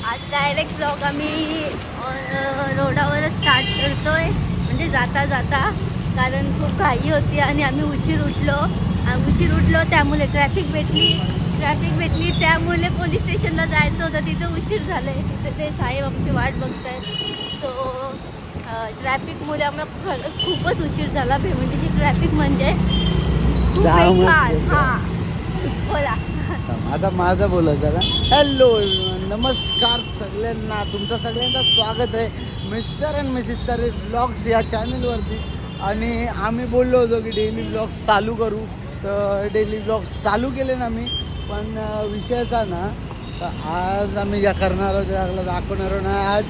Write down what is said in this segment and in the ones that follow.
आज direct blog आम्ही रोडावरच start करतोय, म्हणजे जाता जाता, कारण खूप घाई होती आणि आम्ही उशीर उठलो त्यामुळे ट्रॅफिक भेटली त्यामुळे पोलीस स्टेशनला जायचं होतं. तिथं उशीर झालं आहे, तिथं ते साहेब आमची वाट बघत आहेत. सो ट्रॅफिकमुळे आम्हाला खरंच खूपच उशीर झाला. भिवंडीची ट्रॅफिक म्हणजे खूप बेकार. हां बोला आता माझं बोलायचं का. हॅलो नमस्कार सगळ्यांना, तुमचं सगळ्यांचं स्वागत आहे मिस्टर अँड मिसेस तारे ब्लॉग्स या चॅनलवरती. आणि आम्ही बोललो होतो की डेली ब्लॉग्स चालू करू, तर डेली ब्लॉग्स चालू केले ना मी. पण विषयाचा ना, तर आज आम्ही ज्या करणार आहोत त्याला दाखवणार आहोत ना. आज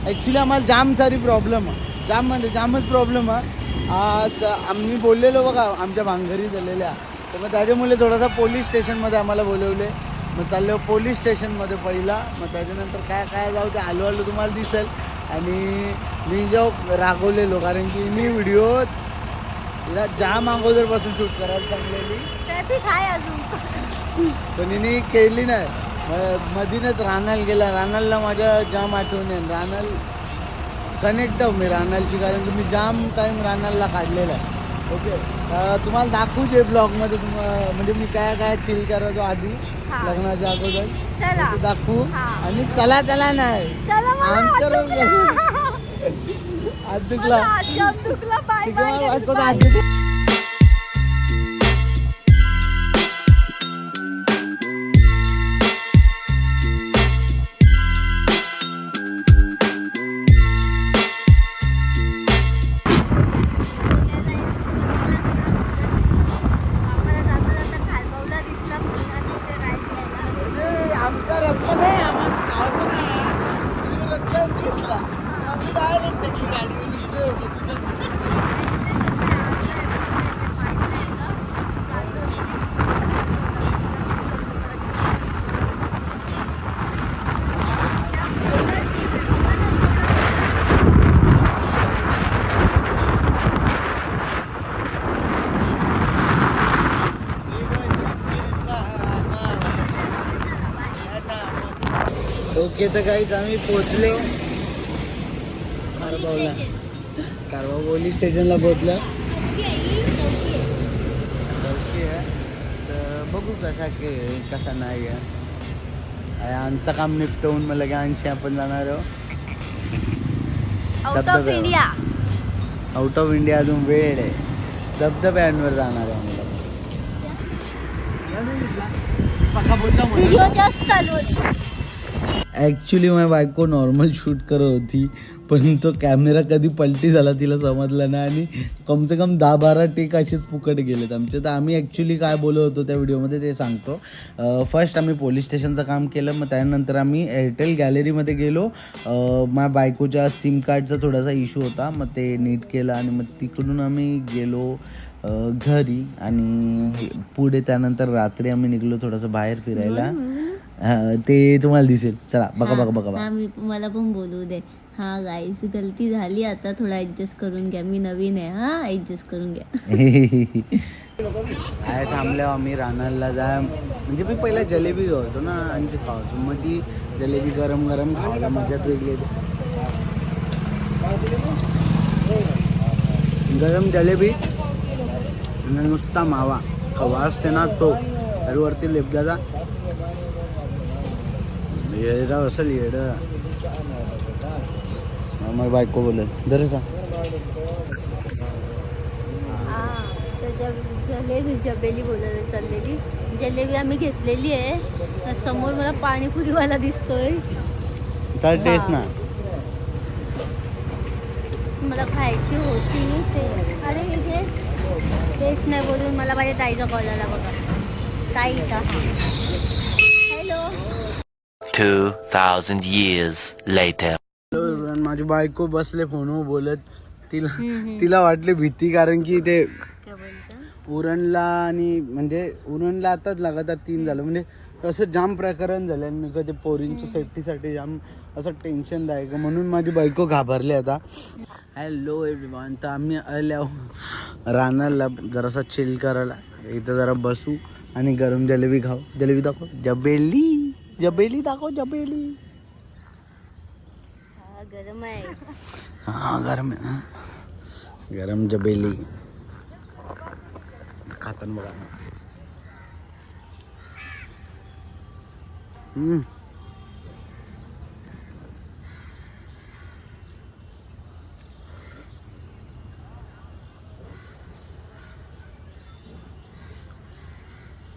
ॲक्च्युली आम्हाला जाम सारी प्रॉब्लेम आहे, म्हणजे जामच प्रॉब्लेम आहे. आज आम्ही बोललेलो बघा आमच्या भांगरी झालेल्या, तर मग त्याच्यामुळे थोडासा पोलीस स्टेशनमध्ये आम्हाला बोलवले. मग चाललो पोलीस स्टेशनमध्ये पहिला, मग त्याच्यानंतर काय जाऊ ते आलो तुम्हाला दिसेल. आणि मी जो रागवलेलो, कारण की मी व्हिडिओ तिला जाम अगोदरपासून शूट करायला सांगलेली, ट्रॅफिक आहे अजून, पण हिने केली नाही. मधीनच रानाल गेला. रानालला माझ्या जाम आठवण आहे. रानाल कनेक्ट आहो मी रानालची, कारण की मी जाम टाईम रानालला काढलेला आहे. ओके, तुम्हाला दाखवू जे ब्लॉगमध्ये म्हणजे मी काय चिल करायचो आधी लग्नाच्या अगोदर, चला दाखवू. आणि चला नाही आमचं हात दुखला ओके. तर काहीच आम्ही पोचलो कारभाव पोलीस स्टेशनला पोचलो. ओके आहे, तर बघू कसा नाही आहे. आमचं काम निपटवून मला की आणखी आपण जाणार आउट ऑफ इंडिया. अजून वेळ आहे, धबधब्यांवर जाणार आहे आम्हाला. ॲक्च्युली माझी बायको नॉर्मल शूट करत होती, पण तो कॅमेरा कधी पलटी झाला तिला समजलं नाही, आणि कमसे कम 10-12 टेक असेच फुकट गेलेत आमचे. तर आम्ही ॲक्च्युली काय बोलत होतो त्या व्हिडिओमध्ये ते सांगतो. फर्स्ट आम्ही पोलीस स्टेशनचं काम केलं, मग त्यानंतर आम्ही एअरटेल गॅलरीमध्ये गेलो. माझ्या बायकोच्या सिम कार्डचा थोडासा इश्यू होता, मग ते नीट केलं आणि मग तिकडून आम्ही गेलो घरी. आणि पुढे त्यानंतर रात्री आम्ही निघलो थोडंसं बाहेर फिरायला. ते तुम्हाला दिसेल, चला बघा. मला पण बोलू दे. हा गाईस, गलती झाली, आता थोडा ऍडजस्ट करून घ्या. मी नवीन आहे, हा ऍडजस्ट करून घ्या. काय थांबल्यावर आम्ही रानाला म्हणजे मी पहिला जलेबी घ्यायचो ना आणि ते खावायचो. मग ती जलेबी गरम खावायला मजाच वेगळी येते. गरम जलेबी आणि नुसता मावा खवा असते ना तो, वरती लेपदाचा येडा असेल येडा. मग बायको बोलत दरसा जबेली बोलायला चाललेली. जलेबी आम्ही घेतलेली आहे. समोर मला पाणीपुरीवाला दिसतोय. काय टेस्ट ना, मला खायची होती ते. अरे इथे टेस्ट नाही बोलून मला माझ्या ताईचा कॉल आला बघा. ताईचा हॅलो. 2000 years later. माझी बायको बसले फोनवर बोलत. तिला वाटली भीती, कारण की ते उरणला आणि म्हणजे उरणला आताच लगातार 3 झालं, म्हणजे असं जाम प्रकरण झालं. आणि मी कधी पोरींच्या सेफ्टीसाठी जाम असं टेन्शनदायक, म्हणून माझी बायको घाबरली आता. हॅलो एव्हरीवन, तर आम्ही आल्या रानाला जरासा चिल करायला. इथं जरा बसू आणि गरम जलेबी खाऊ. जलेबी दाखव, जबेली दाखव. गरम आहे. हाँ गरम आहे ना, गरम जबेली खाताना बघा ना.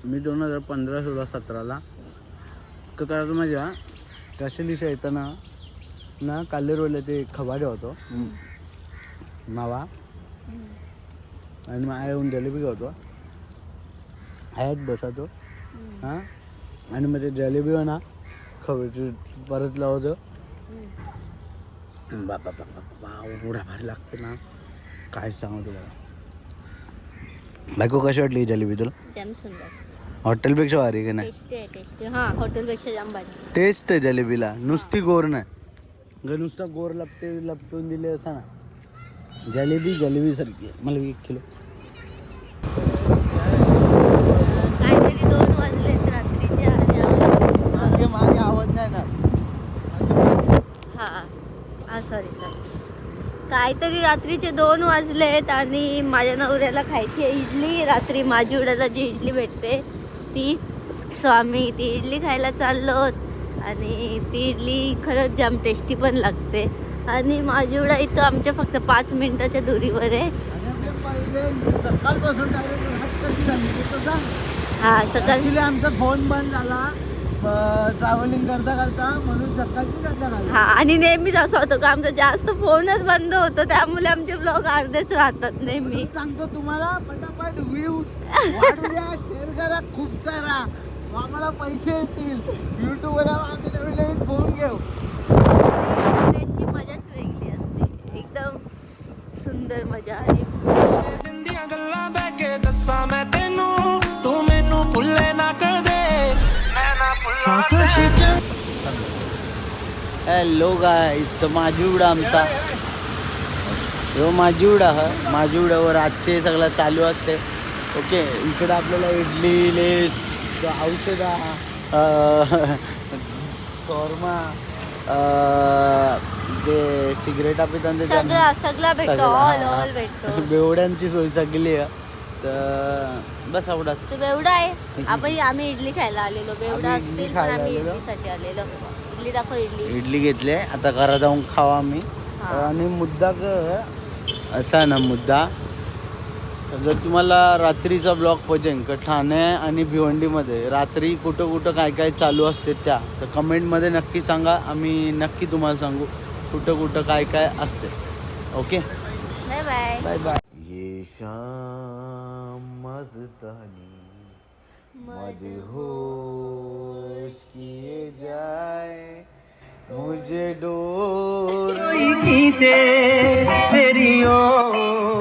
मी 2015, 16, 17ला काय करायचं माझ्या कशा दिवशी येताना ना काल्लेरवले ते खबाडे होतो मावा आणि माझ्या येऊन जलेबी घेतो ह्यात बसतो हां आणि मग ते जलेबी ना खबरची परत लावतो. बाबा बाबा बाबा एवढा भारी लागते ना काय सांगू तुला. बायको कशी वाटली जलेबी तुला? जाम सुंदर. हॉटेलपेक्षा भारी की नाही? टेस्टी आहे टेस्टी. हां हॉटेलपेक्षा जाम भारी. टेस्ट आहे जलेबीला, नुसती गोर नाही. जर नुसता गोर लपटून दिले असा ना जलेबी सारखी आहे. मला 1 किलो. काहीतरी 2 वाजलेत रात्रीचे आणि आम्ही मागे आवाज नाही ना. हां सॉरी काहीतरी रात्रीचे 2 वाजलेत आणि माझ्या नवऱ्याला खायची आहे इडली. रात्री माजिवड्याला जी इडली भेटते ती स्वामी ती इडली खायला चाललो आणि ती इडली खरंच जाम टेस्टी पण लागते. आणि माजिवडा इथं आमच्या फक्त 5 मिनिटाच्या दुरीवर आहे. हां सकाळी आमचा फोन बंद झाला ट्रॅव्हलिंग करता म्हणून सकाळची हां आणि नेहमीच असं होतं का आमचा जास्त फोनच बंद होतो त्यामुळे आमचे ब्लॉग अर्धेच राहतात नेहमी. सांगतो तुम्हाला पटापट व्ह्यूज वाढूया, शेअर करा खूप सारा, आम्हाला पैसे येतील. युट्यूबला आम्ही नवीन फोन घेऊ. त्याची मजाच वेगळी असते, एकदम सुंदर मजा. आणि हॅलो गाईस, तर माजिवडा आमचा हो माजिवडा माजिवड्यावर आजचे सगळं चालू असते. ओके इकडं आपल्याला इडली लेस औषधा शॉर्मा ते सिगरेटा पिताना सगळा भेटतो. ऑल भेटतो. बेवड्यांची सोय सगळी आहे. तर बस एवढाच. बेवडा आहे. आम्ही इडली खायला आलेलो. बेवडा आम्ही इडली असतील पण खायला आम्ही आलेलो. इडलीसाठी आलेलो. इडली दाखव. इडली घेतली आता घरा जाऊन खावा आम्ही. आणि मुद्दा असा ना मुद्दा, जर तुम्हाला रात्रीचा ब्लॉग पाहिजे का ठाणे आणि भिवंडीमध्ये रात्री कुठं काय काय चालू असते त्या, तर कमेंटमध्ये नक्की सांगा. आम्ही नक्की तुम्हाला सांगू कुठं काय काय असते. Okay bye bye bye bye. ये शाम मस्तानी मदहोश किए जाए मुझे डोर खींचे तेरी ओर.